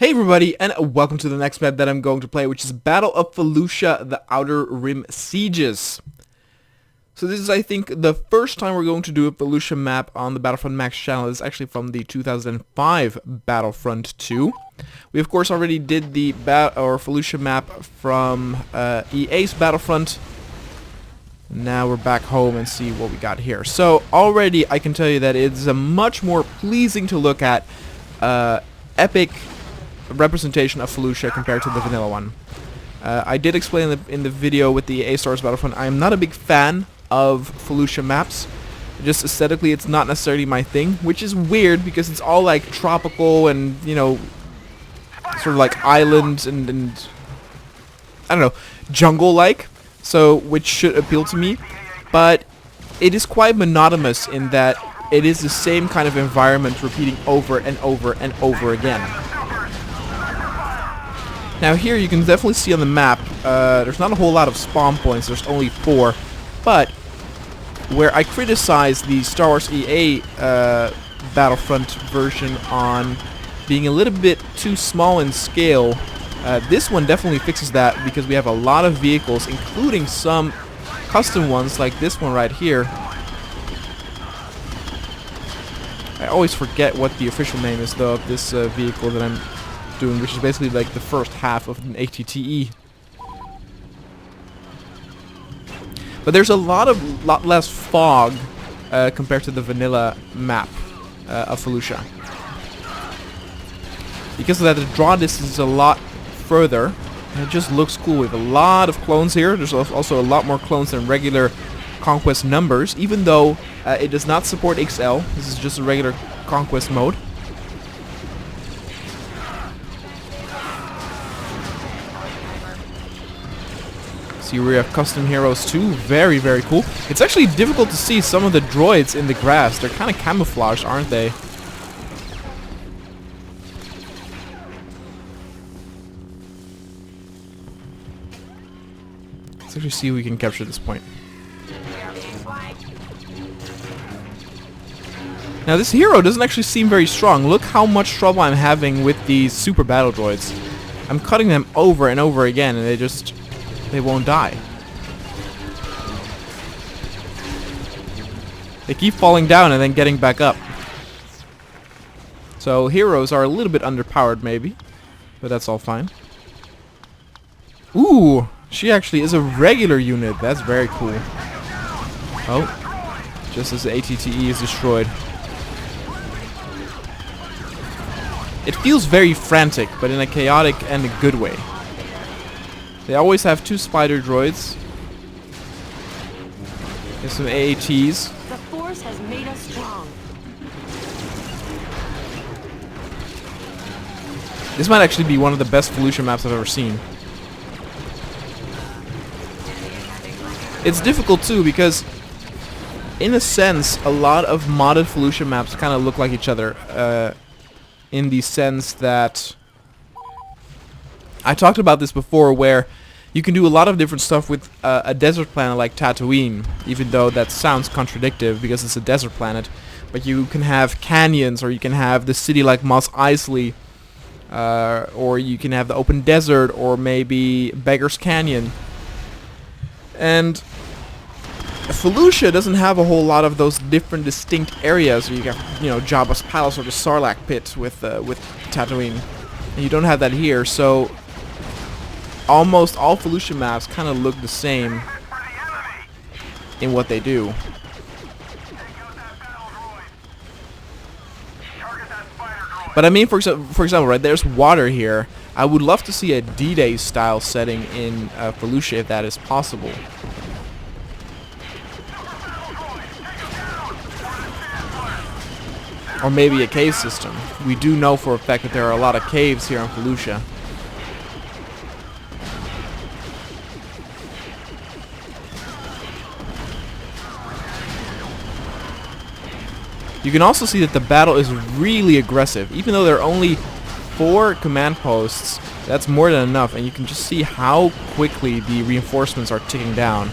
Hey everybody, and welcome to the next map that I'm going to play, which is Battle of Felucia, the Outer Rim Sieges. So this is, I think, the first time we're going to do a Felucia map on the Battlefront Max channel. It's actually from the 2005 Battlefront 2. We of course already did the Felucia map from EA's Battlefront. Now we're back home and see what we got here. So already I can tell you that it's a much more pleasing to look at epic representation of Felucia compared to the vanilla one. I did explain in the video with the EA Stars Battlefront, I am not a big fan of Felucia maps. Just aesthetically it's not necessarily my thing, which is weird because it's all like tropical and, you know, sort of like island and I don't know, jungle-like, so which should appeal to me, but it is quite monotonous in that it is the same kind of environment repeating over and over and over again. Now here you can definitely see on the map, there's not a whole lot of spawn points, there's only 4, but where I criticize the Star Wars EA Battlefront version on being a little bit too small in scale, this one definitely fixes that because we have a lot of vehicles, including some custom ones like this one right here. I always forget what the official name is though of this vehicle that I'm doing, which is basically like the first half of an ATTE. But there's a lot less fog compared to the vanilla map of Felucia. Because of that, the draw distance is a lot further, and it just looks cool. We have a lot of clones here. There's also a lot more clones than regular Conquest numbers, even though it does not support XL. This is just a regular Conquest mode. Here we have custom heroes too. Very, very cool. It's actually difficult to see some of the droids in the grass. They're kind of camouflaged, aren't they? Let's actually see if we can capture this point. Now this hero doesn't actually seem very strong. Look how much trouble I'm having with these super battle droids. I'm cutting them over and over again and they won't die. They keep falling down and then getting back up. So heroes are a little bit underpowered maybe, but that's all fine. Ooh, she actually is a regular unit. That's very cool. Oh, just as the ATTE is destroyed. It feels very frantic, but in a chaotic and a good way. They always have 2 spider droids. There's some AATs. The Force has made us strong. This might actually be one of the best Felucia maps I've ever seen. It's difficult too because, in a sense, a lot of modded Felucia maps kind of look like each other. In the sense that I talked about this before, where you can do a lot of different stuff with a desert planet like Tatooine, even though that sounds contradictory because it's a desert planet. But you can have canyons, or you can have the city like Mos Eisley, or you can have the open desert, or maybe Beggar's Canyon. And Felucia doesn't have a whole lot of those different distinct areas. You got, you know, Jabba's Palace or the Sarlacc pit with Tatooine, and you don't have that here. So almost all Felucia maps kind of look the same in what they do. But I mean, for example, right, there's water here. I would love to see a D-Day style setting in Felucia if that is possible. Or maybe a cave system. We do know for a fact that there are a lot of caves here on Felucia. You can also see that the battle is really aggressive. Even though there are only 4 command posts, that's more than enough, and you can just see how quickly the reinforcements are ticking down.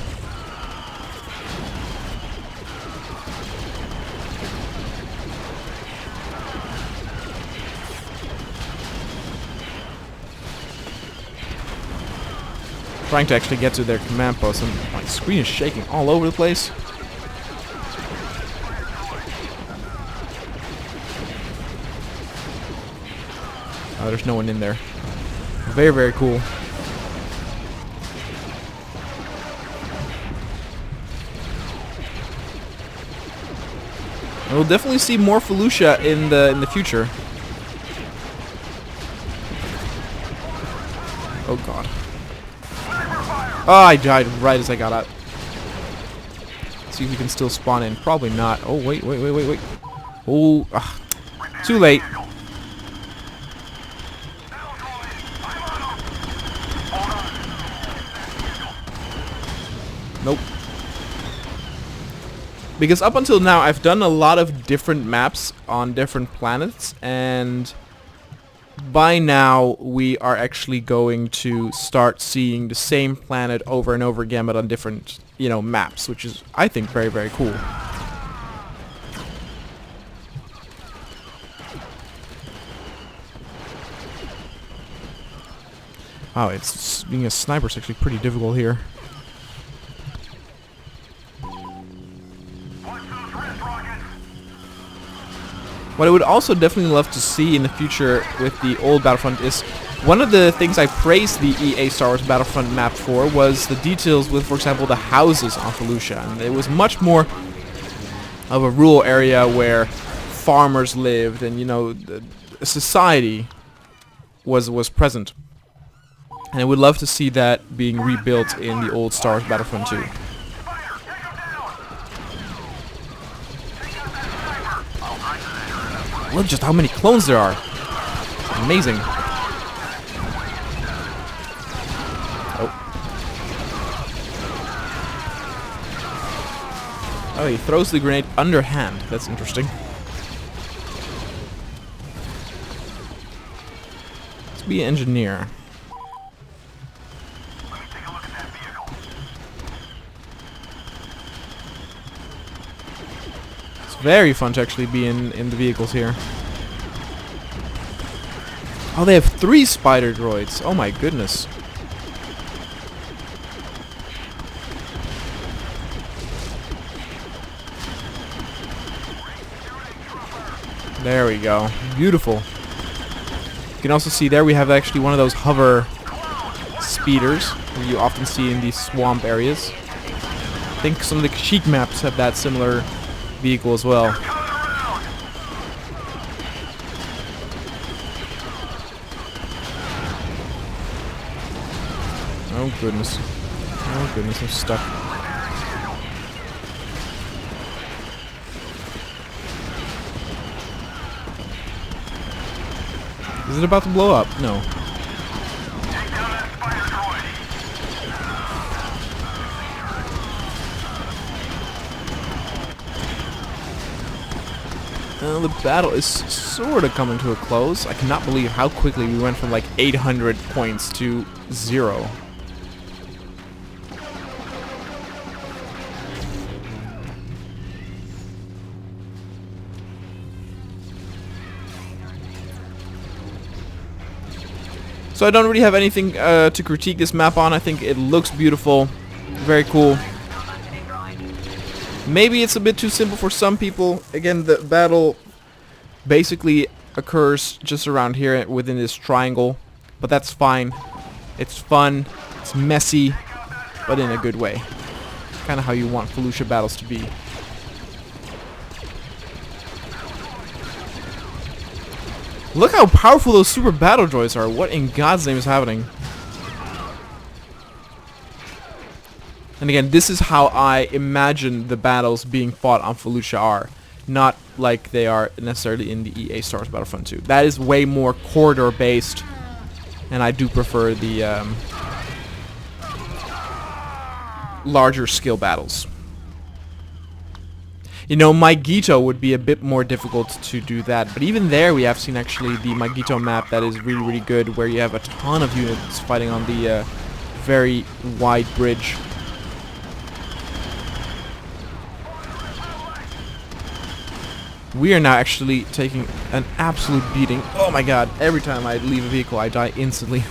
trying to actually get to their command post, and my screen is shaking all over the place. Oh, there's no one in there. Very, very cool. And we'll definitely see more Felucia in the future. Oh god. Oh, I died right as I got out. Let's see if we can still spawn in. Probably not. Oh, wait. Oh, too late. Nope. Because up until now, I've done a lot of different maps on different planets, and by now we are actually going to start seeing the same planet over and over again, but on different, maps, which is, I think, very, very cool. Wow, being a sniper is actually pretty difficult here. What I would also definitely love to see in the future with the old Battlefront is, one of the things I praised the EA Star Wars Battlefront map for was the details with, for example, the houses on Felucia. And it was much more of a rural area where farmers lived, and society was present. And I would love to see that being rebuilt in the old Star Wars Battlefront 2. Look just how many clones there are. Amazing. Oh, he throws the grenade underhand. That's interesting. Let's be an engineer. Very fun to actually be in the vehicles here. Oh, they have 3 spider droids. Oh my goodness. There we go. Beautiful. You can also see there we have actually one of those hover speeders that you often see in these swamp areas. I think some of the Kashyyyk maps have that similar vehicle as well. Oh goodness. Oh goodness, I'm stuck. Is it about to blow up? No. The battle is sort of coming to a close. I cannot believe how quickly we went from like 800 points to 0. So I don't really have anything to critique this map on. I think it looks beautiful. Very cool. Maybe it's a bit too simple for some people. Again, the battle basically occurs just around here within this triangle. But that's fine. It's fun. It's messy. But in a good way. Kind of how you want Felucia battles to be. Look how powerful those super battle droids are. What in God's name is happening? And again, this is how I imagine the battles being fought on Felucia are. Not like they are necessarily in the EA Star Wars Battlefront 2. That is way more corridor based. And I do prefer the larger scale battles. You know, Magito would be a bit more difficult to do that. But even there we have seen actually the Magito map that is really, really good. Where you have a ton of units fighting on the very wide bridge. We are now actually taking an absolute beating. Oh my god, every time I leave a vehicle I die instantly.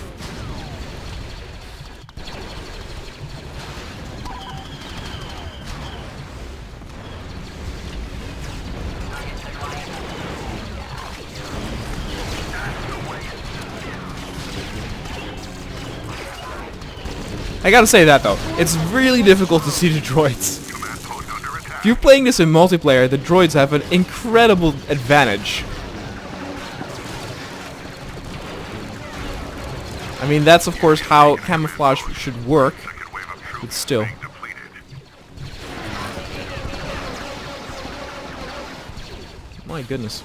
I gotta say that though, it's really difficult to see the droids. If you're playing this in multiplayer, the droids have an incredible advantage. I mean, that's of course how camouflage should work, but still. My goodness.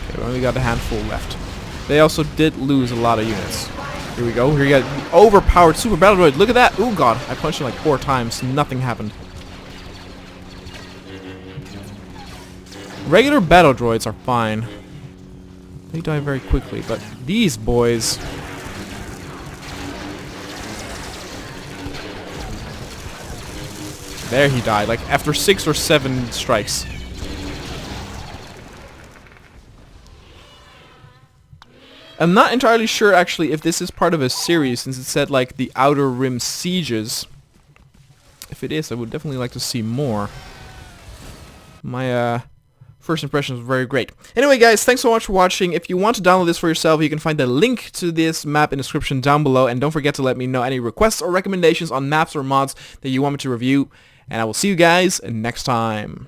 Okay, we only got a handful left. They also did lose a lot of units. Here we go. Here you got the overpowered super battle droid. Look at that. Oh god, I punched him like 4 times. Nothing happened. Regular battle droids are fine. They die very quickly, but these boys... There he died, like after 6 or 7 strikes. I'm not entirely sure actually if this is part of a series, since it said like the Outer Rim Sieges. If it is, I would definitely like to see more. My first impressions were very great. Anyway guys, thanks so much for watching. If you want to download this for yourself, you can find the link to this map in the description down below. And don't forget to let me know any requests or recommendations on maps or mods that you want me to review. And I will see you guys next time.